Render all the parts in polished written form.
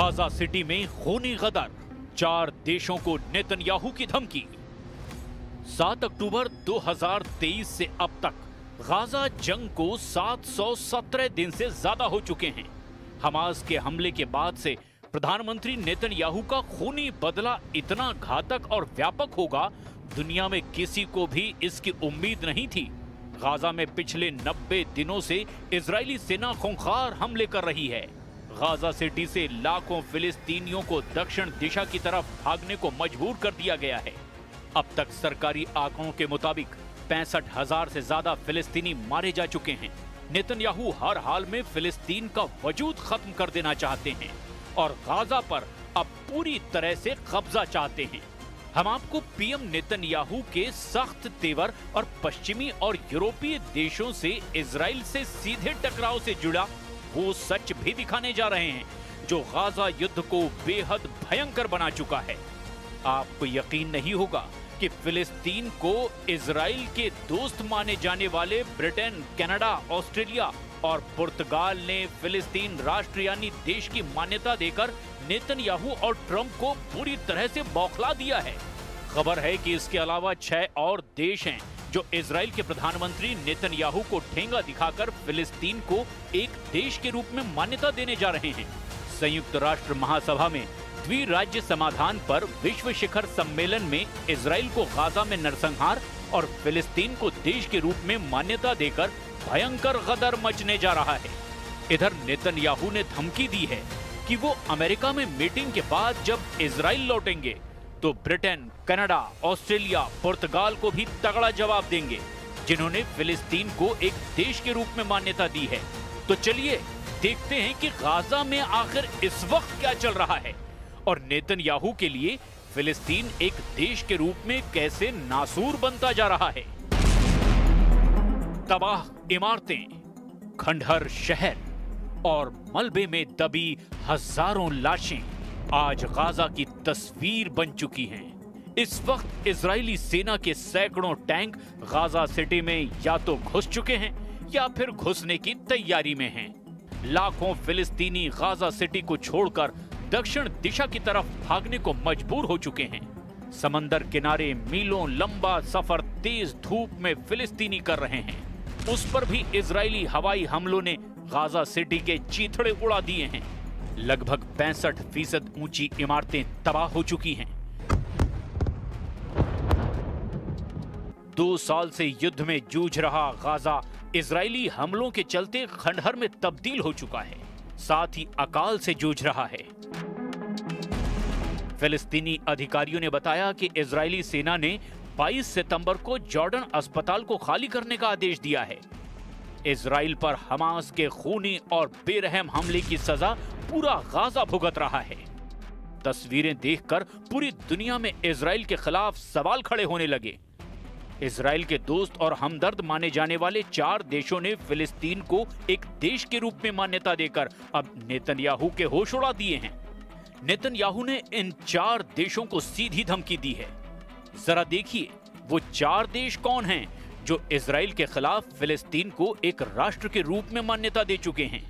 Gaza city में खूनी गदर, 4 देशों को नेतन्याहू की धमकी। 7 अक्टूबर 2023 से अब तक गाजा जंग को 717 दिन से ज्यादा हो चुके हैं। हमास के हमले के बाद से प्रधानमंत्री नेतन्याहू का खूनी बदला इतना घातक और व्यापक होगा, दुनिया में किसी को भी इसकी उम्मीद नहीं थी। गाजा में पिछले 90 दिनों से इजरायली सेना खूंखार हमले कर रही है। गाजा सिटी से लाखों फिलिस्तीनियों को दक्षिण दिशा की तरफ भागने को मजबूर कर दिया गया है। अब तक सरकारी आंकड़ों के मुताबिक 65,000 से ज्यादा फिलिस्तीनी मारे जा चुके हैं। नेतन्याहू हर हाल में फिलिस्तीन का वजूद खत्म कर देना चाहते हैं और गाजा पर अब पूरी तरह से कब्जा चाहते हैं। हम आपको पीएम नेतन्याहू के सख्त तेवर और पश्चिमी और यूरोपीय देशों से इजराइल से सीधे टकराव से जुड़ा वो सच भी दिखाने जा रहे हैं जो गाजा युद्ध को बेहद भयंकर बना चुका है। आपको यकीन नहीं होगा कि फिलिस्तीन को इजराइल के दोस्त माने जाने वाले ब्रिटेन, कनाडा, ऑस्ट्रेलिया और पुर्तगाल ने फिलिस्तीन राष्ट्र यानी देश की मान्यता देकर नेतन्याहू और ट्रंप को पूरी तरह से बौखला दिया है। खबर है कि इसके अलावा 6 और देश हैं जो इजराइल के प्रधानमंत्री नेतन्याहू को ठेंगा दिखाकर फिलिस्तीन को एक देश के रूप में मान्यता देने जा रहे हैं। संयुक्त राष्ट्र महासभा में द्विराज्य समाधान पर विश्व शिखर सम्मेलन में इजराइल को गाजा में नरसंहार और फिलिस्तीन को देश के रूप में मान्यता देकर भयंकर गदर मचने जा रहा है। इधर नेतन्याहू ने धमकी दी है कि वो अमेरिका में मीटिंग के बाद जब इजराइल लौटेंगे तो ब्रिटेन, कनाडा, ऑस्ट्रेलिया, पुर्तगाल को भी तगड़ा जवाब देंगे जिन्होंने फिलिस्तीन को एक देश के रूप में मान्यता दी है। तो चलिए देखते हैं कि गाजा में आखिर इस वक्त क्या चल रहा है और नेतन्याहू के लिए फिलिस्तीन एक देश के रूप में कैसे नासूर बनता जा रहा है। तबाह इमारतें, खंडहर शहर और मलबे में दबी हजारों लाशें आज गाजा की तस्वीर बन चुकी हैं। इस वक्त इजरायली सेना के सैकड़ों टैंक गाजा सिटी में या तो घुस चुके हैं या फिर घुसने की तैयारी में हैं। लाखों फिलिस्तीनी गाजा सिटी को छोड़कर दक्षिण दिशा की तरफ भागने को मजबूर हो चुके हैं। समंदर किनारे मीलों लंबा सफर तेज धूप में फिलिस्तीनी कर रहे हैं। उस पर भी इजरायली हवाई हमलों ने गाजा सिटी के चीथड़े उड़ा दिए हैं। लगभग 65% ऊंची इमारतें तबाह हो चुकी हैं। 2 साल से युद्ध में जूझ रहा गाजा इजरायली हमलों के चलते खंडहर में तब्दील हो चुका है, साथ ही अकाल से जूझ रहा है। फिलिस्तीनी अधिकारियों ने बताया कि इजरायली सेना ने 22 सितंबर को जॉर्डन अस्पताल को खाली करने का आदेश दिया है। इजराइल पर हमास के खूनी और बेरहम हमले की सजा पूरा गाजा भुगत रहा है। तस्वीरें देखकर पूरी दुनिया में इजराइल के खिलाफ सवाल खड़े होने लगे। इजराइल के दोस्त और हमदर्द माने जाने वाले 4 देशों ने फिलिस्तीन को एक देश के रूप में मान्यता देकर अब नेतन्याहू के होश उड़ा दिए हैं। नेतन्याहू ने इन 4 देशों को सीधी धमकी दी है। जरा देखिए वो 4 देश कौन हैं जो इजराइल के खिलाफ फिलिस्तीन को एक राष्ट्र के रूप में मान्यता दे चुके हैं।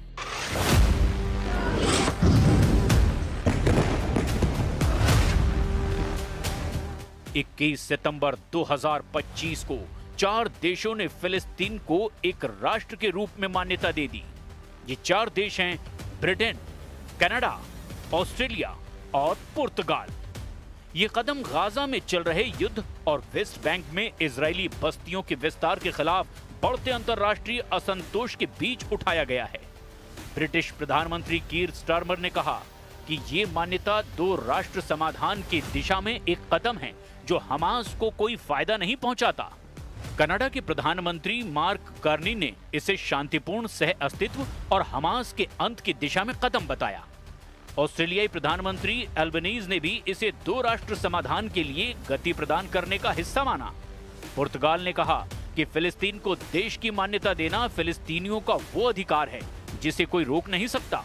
इक्कीस सितंबर 2025 को 4 देशों ने फिलिस्तीन को एक राष्ट्र के रूप में मान्यता दे दी। ये 4 देश हैं ब्रिटेन, कनाडा, ऑस्ट्रेलिया और पुर्तगाल। ये कदम गाजा में चल रहे युद्ध और वेस्ट बैंक में इजरायली बस्तियों के विस्तार के खिलाफ बढ़ते अंतर्राष्ट्रीय असंतोष के बीच उठाया गया है। ब्रिटिश प्रधानमंत्री कीर स्टारमर ने कहा कि ये मान्यता 2 राष्ट्र समाधान की दिशा में एक कदम है जो हमास को कोई फायदा नहीं पहुंचाता। कनाडा के प्रधानमंत्री मार्क कार्नी ने इसे शांतिपूर्ण सह अस्तित्व और हमास के अंत की दिशा में कदम बताया। ऑस्ट्रेलियाई प्रधानमंत्री एल्बनीज ने भी इसे 2 राष्ट्र समाधान के लिए गति प्रदान करने का हिस्सा माना। पुर्तगाल ने कहा कि फिलिस्तीन को देश की मान्यता देना फिलिस्तीनियों का वो अधिकार है जिसे कोई रोक नहीं सकता।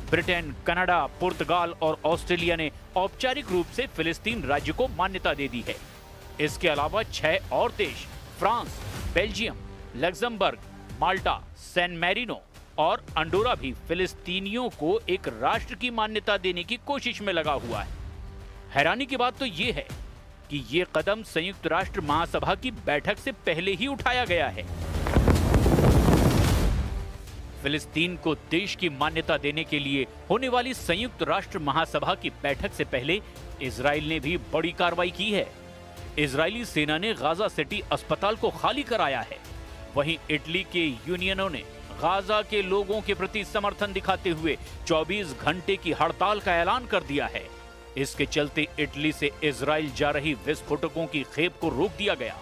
ब्रिटेन, कनाडा, पुर्तगाल और ऑस्ट्रेलिया ने औपचारिक रूप से फिलिस्तीन राज्य को मान्यता दे दी है। इसके अलावा 6 और देश फ्रांस, बेल्जियम, लग्जमबर्ग, माल्टा, सैन मैरिनो और अंडोरा भी फिलिस्तीनियों को एक राष्ट्र की मान्यता देने की कोशिश में लगा हुआ है। हैरानी की बात तो यह है कि यह कदम संयुक्त राष्ट्र महासभा की बैठक से पहले ही उठाया गया है। फिलिस्तीन को देश की मान्यता देने के लिए होने वाली संयुक्त राष्ट्र महासभा की बैठक से पहले इजराइल ने भी बड़ी कार्रवाई की है। इजरायली सेना ने गाजा सिटी अस्पताल को खाली कराया है। वहीं इटली के यूनियनों ने गाजा के लोगों के प्रति समर्थन दिखाते हुए 24 घंटे की हड़ताल का ऐलान कर दिया है। इसके चलते इटली से इजराइल जा रही विस्फोटकों की खेप को रोक दिया गया।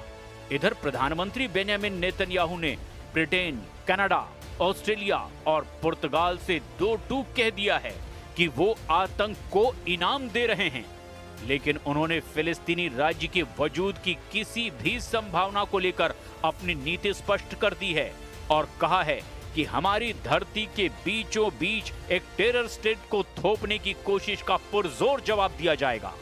इधर प्रधानमंत्री बेंजामिन नेतन्याहू ने ब्रिटेन, कनाडा, ऑस्ट्रेलिया और पुर्तगाल से दो टूक कह दिया है कि वो आतंक को इनाम दे रहे हैं, लेकिन उन्होंने फिलिस्तीनी राज्य के वजूद की किसी भी संभावना को लेकर अपनी नीति स्पष्ट कर दी है और कहा है कि हमारी धरती के बीचों बीच एक टेरर स्टेट को थोपने की कोशिश का पुरजोर जवाब दिया जाएगा।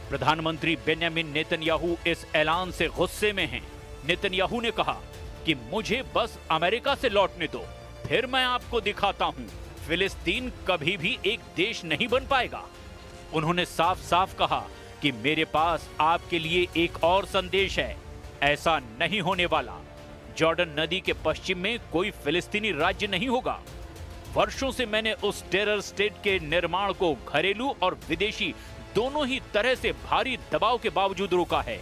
प्रधानमंत्री बेंजामिन नेतन्याहू इस ऐलान से गुस्से में हैं। नेतन्याहू ने कहा कि मुझे बस अमेरिका से लौटने दो, फिर मैं आपको दिखाता हूं फिलिस्तीन कभी भी एक देश नहीं बन पाएगा। उन्होंने साफ साफ कहा कि मेरे पास आपके लिए एक और संदेश है, ऐसा नहीं होने वाला। जॉर्डन नदी के पश्चिम में कोई फिलिस्तीनी राज्य नहीं होगा। वर्षों से मैंने उस टेरर स्टेट के निर्माण को घरेलू और विदेशी दोनों ही तरह से भारी दबाव के बावजूद रोका है।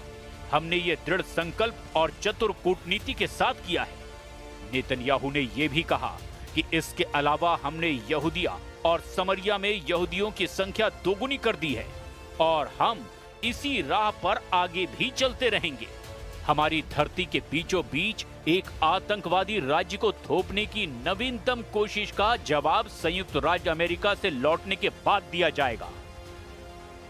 हमने ये दृढ़ संकल्प और चतुर कूटनीति के साथ किया है। नेतन्याहू ने यह भी कहा कि इसके अलावा हमने यहूदिया और समरिया में यहूदियों की संख्या दोगुनी कर दी है और हम इसी राह पर आगे भी चलते रहेंगे। हमारी धरती के बीचों बीच एक आतंकवादी राज्य को थोपने की नवीनतम कोशिश का जवाब संयुक्त राज्य अमेरिका से लौटने के बाद दिया जाएगा।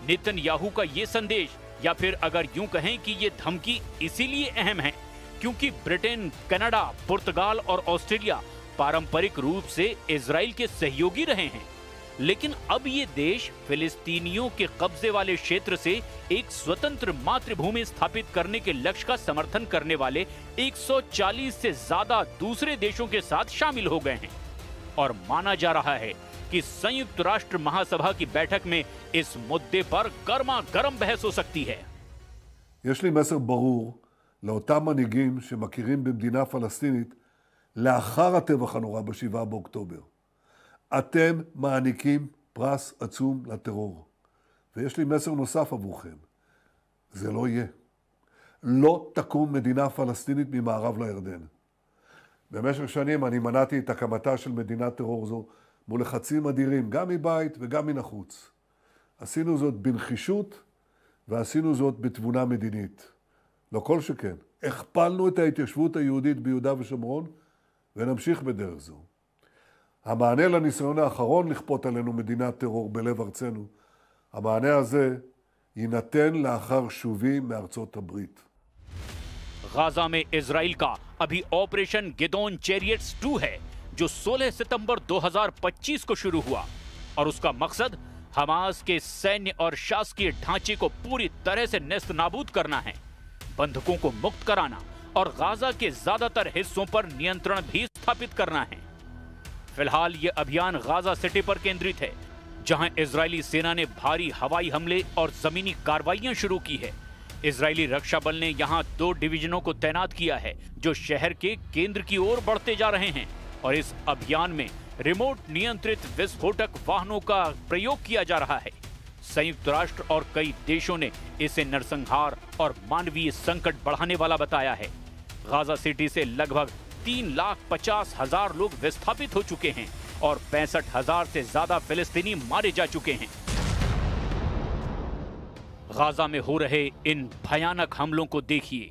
नेतन्याहू का ये संदेश, या फिर अगर यूं कहें कि ये धमकी इसीलिए अहम है क्योंकि ब्रिटेन, कनाडा, पुर्तगाल और ऑस्ट्रेलिया पारंपरिक रूप से इजराइल के सहयोगी रहे हैं, लेकिन अब ये देश फिलिस्तीनियों के कब्जे वाले क्षेत्र से एक स्वतंत्र मातृभूमि स्थापित करने के लक्ष्य का समर्थन करने वाले 140 से ज्यादा दूसरे देशों के साथ शामिल हो गए हैं और माना जा रहा है कि संयुक्त राष्ट्र महासभा की बैठक में इस मुद्दे पर गर्मा गर्म बहस हो सकती है। יש לי מסר ברור לאותם מנהיגים שמכירים במדינה פלסטינית לאחר הטבח הנורא ב7 באוקטובר. אתם מעניקים פרס עצום לטרור. ויש לי מסר נוסף עבורכם. זה לא יהיה. לא תקום מדינה פלסטינית ממערב לירדן. במשך שנים אני מנעתי את הקמתה של מדינת טרור זו מול לחצים אדירים, גם מבית וגם מן החוץ. עשינו זאת בנחישות ועשינו זאת בתבונה מדינית. לא כל שכן. הכפלנו את ההתיישבות היהודית ביהודה ושומרון ונמשיך בדרך זו. המענה לניסיון האחרון לכפות עלינו מדינת טרור בלב ארצנו, המענה הזה יינתן לאחר שובי מארצות הברית. गाजा में इजराइल का अभी ऑपरेशन गिदोन चैरियट्स 2 है, जो 16 सितंबर 2025 को शुरू हुआ और उसका मकसद हमास के सैन्य और शासकीय ढांचे को पूरी तरह से नेस्त नाबूद करना है, बंधकों को मुक्त कराना और गाजा के ज्यादातर हिस्सों पर नियंत्रण भी स्थापित करना है। फिलहाल ये अभियान गाजा सिटी पर केंद्रित है, जहां इजरायली सेना ने भारी हवाई हमले और जमीनी कार्रवाइयां शुरू की है। इजरायली रक्षा बल ने यहां 2 डिवीजनों को तैनात किया है, जो शहर के केंद्र की ओर बढ़ते जा रहे हैं और इस अभियान में रिमोट नियंत्रित विस्फोटक वाहनों का प्रयोग किया जा रहा है। संयुक्त राष्ट्र और कई देशों ने इसे नरसंहार और मानवीय संकट बढ़ाने वाला बताया है। गाजा सिटी से लगभग 3,50,000 लोग विस्थापित हो चुके हैं और 65,000 से ज्यादा फिलिस्तीनी मारे जा चुके हैं। गाजा में हो रहे इन भयानक हमलों को देखिए।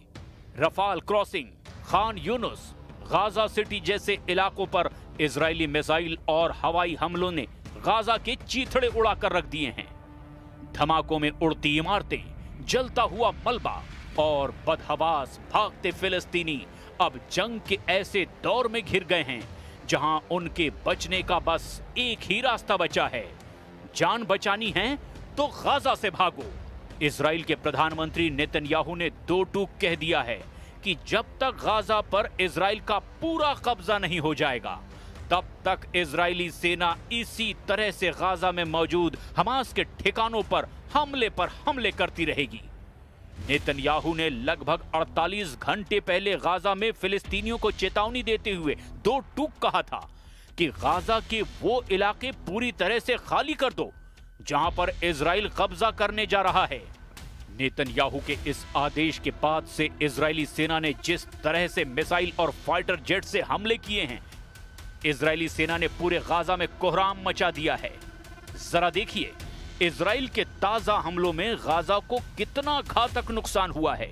Rafale crossing, Khan Yunus, Gaza city जैसे इलाकों पर इजरायली मिसाइल और हवाई हमलों ने गाजा के चीथड़े उड़ाकर रख दिए हैं। धमाकों में उड़ती इमारतें, जलता हुआ मलबा और बदहवास भागते फिलिस्तीनी अब जंग के ऐसे दौर में घिर गए हैं जहां उनके बचने का बस एक ही रास्ता बचा है। जान बचानी है तो गाजा से भागो। इजराइल के प्रधानमंत्री नेतन्याहू ने 2 टूक कह दिया है कि जब तक गाजा पर इजराइल का पूरा कब्जा नहीं हो जाएगा, तब तक इजरायली सेना इसी तरह से गाजा में मौजूद हमास के ठिकानों पर हमले करती रहेगी। नेतन्याहू ने लगभग 48 घंटे पहले गाजा में फिलिस्तीनियों को चेतावनी देते हुए दो टूक कहा था कि गाजा के वो इलाके पूरी तरह से खाली कर दो जहां पर इजराइल कब्जा करने जा रहा है। नेतन्याहू के इस आदेश के बाद से इजरायली सेना ने जिस तरह से मिसाइल और फाइटर जेट से हमले किए हैं, इजरायली सेना ने पूरे गाजा में कोहराम मचा दिया है। जरा देखिए इजराइल के ताजा हमलों में गाजा को कितना घातक नुकसान हुआ है।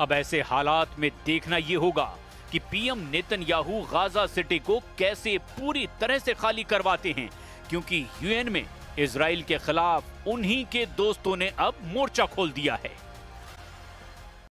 अब ऐसे हालात में देखना ये होगा कि पीएम नेतन्याहू गाजा सिटी को कैसे पूरी तरह से खाली करवाते हैं, क्योंकि यूएन में इजराइल के खिलाफ उन्हीं के दोस्तों ने अब मोर्चा खोल दिया है।